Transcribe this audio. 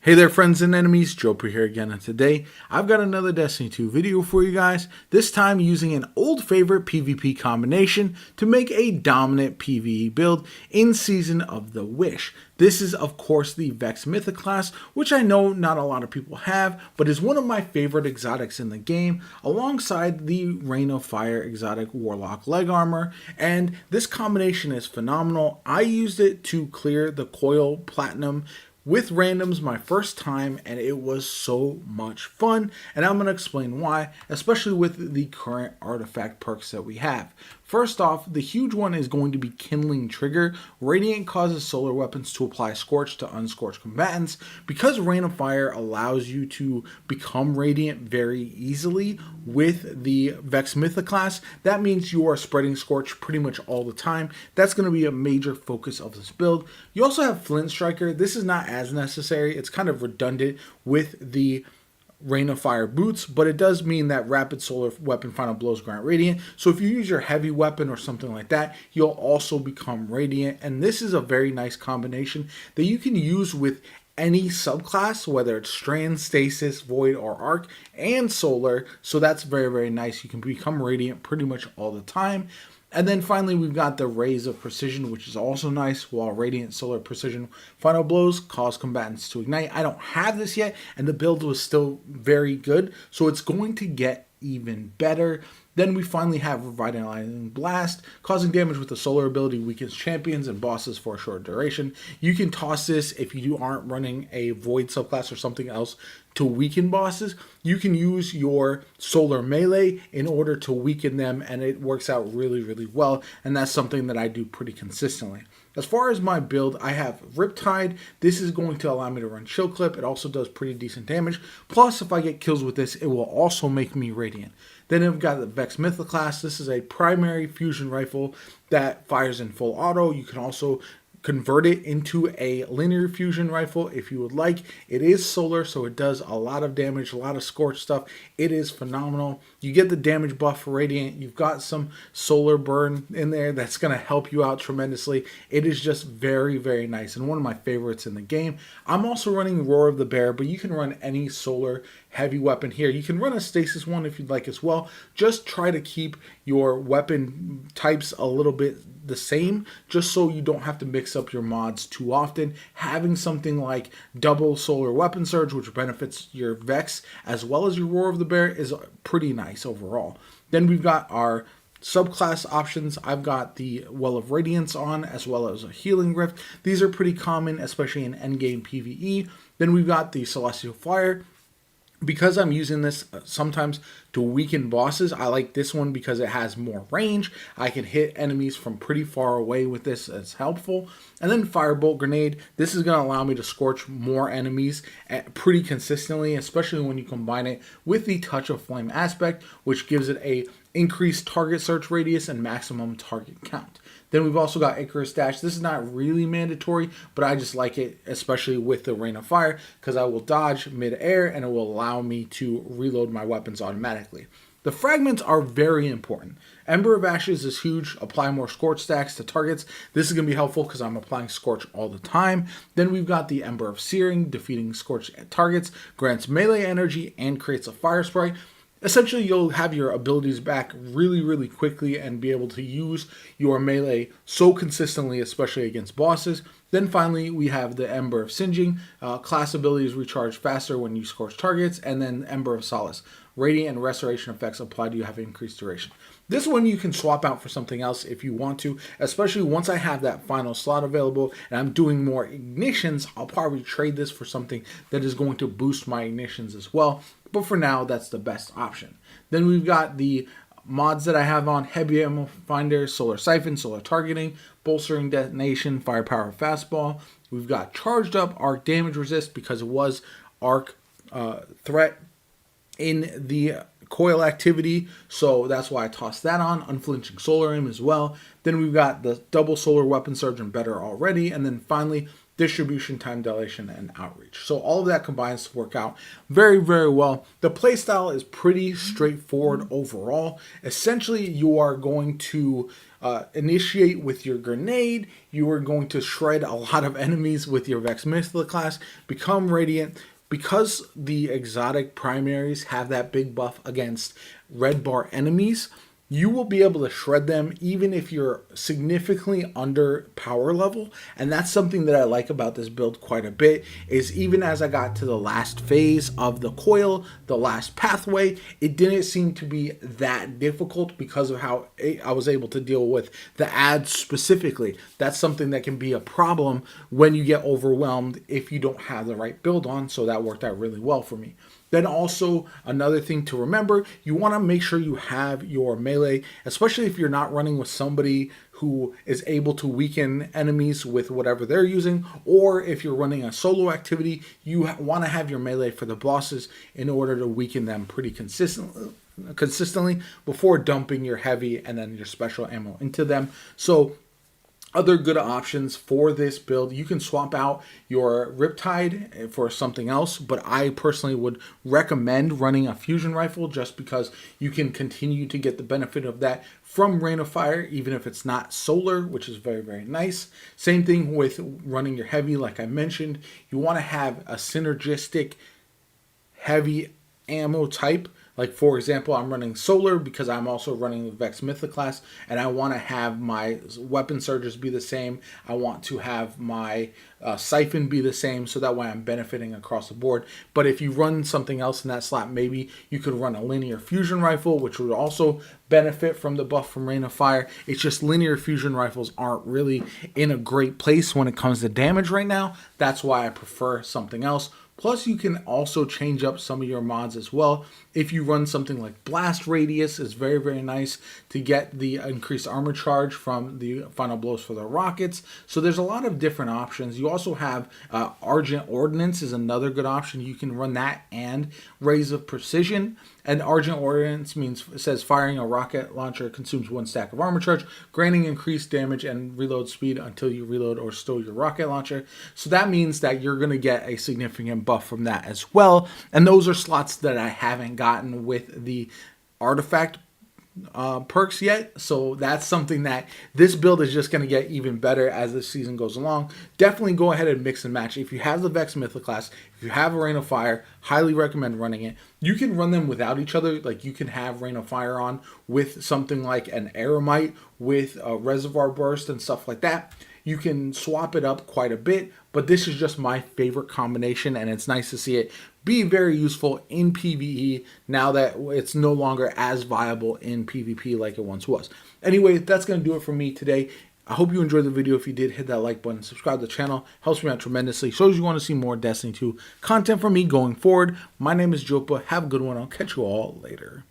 Hey there friends and enemies, JoPaWrites here again, and today I've got another Destiny 2 video for you guys, this time using an old favorite PvP combination to make a dominant PvE build in Season of the Wish. This is of course the Vex Mythoclast, which I know not a lot of people have, but is one of my favorite exotics in the game, alongside the Rain of Fire exotic Warlock leg armor, and this combination is phenomenal. I used it to clear the Coil Platinum with randoms my first time, and it was so much fun, and I'm going to explain why, especially with the current artifact perks that we have. First off, the huge one is going to be Kindling Trigger. Radiant causes solar weapons to apply Scorch to unscorched combatants. Because Rain of Fire allows you to become Radiant very easily with the Vex Mythoclast, that means you are spreading Scorch pretty much all the time. That's going to be a major focus of this build. You also have Flint Striker. This is not as necessary. It's kind of redundant with the Rain of Fire boots, but it does mean that rapid solar weapon final blows grant radiant. So if you use your heavy weapon or something like that, you'll also become radiant. And this is a very nice combination that you can use with any subclass, whether it's Strand, Stasis, Void, or Arc, and Solar. So that's very, very nice. You can become radiant pretty much all the time. And then finally, we've got the Rays of Precision, which is also nice, while Radiant Solar Precision final blows cause combatants to ignite. I don't have this yet, and the build was still very good, so it's going to get even better. Then we finally have Revitalizing Blast, causing damage with the solar ability weakens champions and bosses for a short duration. You can toss this if you aren't running a Void subclass or something else to weaken bosses. You can use your solar melee in order to weaken them, and it works out really, really well, and that's something that I do pretty consistently. As far as my build, I have Riptide. This is going to allow me to run Chill Clip. It also does pretty decent damage. Plus, if I get kills with this, it will also make me Radiant. Then I've got the Vex Mythoclast. This is a primary fusion rifle that fires in full auto. You can also convert it into a linear fusion rifle if you would like. It is solar, so it does a lot of damage, a lot of Scorch stuff. It is phenomenal. You get the damage buff for Radiant. You've got some solar burn in there that's going to help you out tremendously. It is just very, very nice and one of my favorites in the game. I'm also running Roar of the Bear, but you can run any solar heavy weapon here. You can run a stasis one if you'd like as well. Just try to keep your weapon types a little bit the same, just so you don't have to mix up your mods too often. Having something like double solar weapon surge, which benefits your Vex as well as your Roar of the Bear, is pretty nice overall. Then we've got our subclass options. I've got the Well of Radiance on, as well as a Healing Rift. These are pretty common, especially in endgame PvE. Then we've got the Celestial Flyer. Because I'm using this sometimes to weaken bosses, I like this one because it has more range. I can hit enemies from pretty far away with this. It's helpful. And then Firebolt Grenade. This is going to allow me to scorch more enemies pretty consistently, especially when you combine it with the Touch of Flame aspect, which gives it a increased target search radius and maximum target count. Then we've also got Icarus Dash. This is not really mandatory, but I just like it, especially with the Rain of Fire, because I will dodge mid-air and it will allow me to reload my weapons automatically. The fragments are very important. Ember of Ashes is huge. Apply more Scorch stacks to targets. This is going to be helpful because I'm applying Scorch all the time. Then we've got the Ember of Searing. Defeating Scorch targets grants melee energy and creates a fire spray. Essentially, you'll have your abilities back really, really quickly and be able to use your melee so consistently, especially against bosses. Then finally, we have the Ember of Singeing. Class abilities recharge faster when you scorch targets. And then Ember of Solace. Radiant and Restoration effects apply to you have increased duration. This one you can swap out for something else if you want to, especially once I have that final slot available and I'm doing more ignitions. I'll probably trade this for something that is going to boost my ignitions as well. But for now, that's the best option. Then we've got the mods that I have on: Heavy Ammo Finder, Solar Siphon, Solar Targeting, Bolstering Detonation, Firepower Fastball. We've got Charged Up Arc Damage Resist because it was Arc threat in the Coil activity, so that's why I tossed that on. Unflinching Solar Aim as well. Then we've got the double solar weapon surge and better already, and then finally distribution, time dilation, and outreach. So all of that combines to work out very, very well. The playstyle is pretty straightforward overall. Essentially, you are going to initiate with your grenade. You are going to shred a lot of enemies with your Vex Mythoclast, become Radiant. Because the exotic primaries have that big buff against red bar enemies, you will be able to shred them even if you're significantly under power level. And that's something that I like about this build quite a bit, is even as I got to the last phase of the coil, the last pathway, it didn't seem to be that difficult because of how I was able to deal with the ads specifically. That's something that can be a problem when you get overwhelmed if you don't have the right build on, so that worked out really well for me. Then also, another thing to remember, you want to make sure you have your melee, especially if you're not running with somebody who is able to weaken enemies with whatever they're using, or if you're running a solo activity, you want to have your melee for the bosses in order to weaken them pretty consistently before dumping your heavy and then your special ammo into them. So other good options for this build, you can swap out your Riptide for something else, but I personally would recommend running a fusion rifle just because you can continue to get the benefit of that from Rain of Fire, even if it's not solar, which is very, very nice. Same thing with running your heavy, like I mentioned. You want to have a synergistic heavy ammo type. Like, for example, I'm running solar because I'm also running the Vex Mythoclast, and I want to have my weapon surges be the same. I want to have my siphon be the same, so that way I'm benefiting across the board. But if you run something else in that slot, maybe you could run a linear fusion rifle, which would also benefit from the buff from Rain of Fire. It's just linear fusion rifles aren't really in a great place when it comes to damage right now. That's why I prefer something else. Plus, you can also change up some of your mods as well. If you run something like Blast Radius, is very, very nice to get the increased armor charge from the final blows for the rockets. So there's a lot of different options. You also have Argent Ordnance is another good option. You can run that and Rays of Precision. And Argent Ordnance says firing a rocket launcher consumes 1 stack of armor charge, granting increased damage and reload speed until you reload or stow your rocket launcher. So that means that you're going to get a significant buff from that as well. And those are slots that I haven't gotten with the artifact perks yet, so that's something that this build is just going to get even better as the season goes along. Definitely go ahead and mix and match. If you have the Vex Mythoclast, if you have a Rain of Fire, highly recommend running it. You can run them without each other. Like, you can have Rain of Fire on with something like an Aramite with a Reservoir Burst and stuff like that. You can swap it up quite a bit, but this is just my favorite combination, and it's nice to see it be very useful in PvE now that it's no longer as viable in PvP like it once was. Anyway, that's going to do it for me today. I hope you enjoyed the video. If you did, hit that like button, subscribe to the channel. Helps me out tremendously. Shows you want to see more Destiny 2 content from me going forward. My name is JoPa. Have a good one. I'll catch you all later.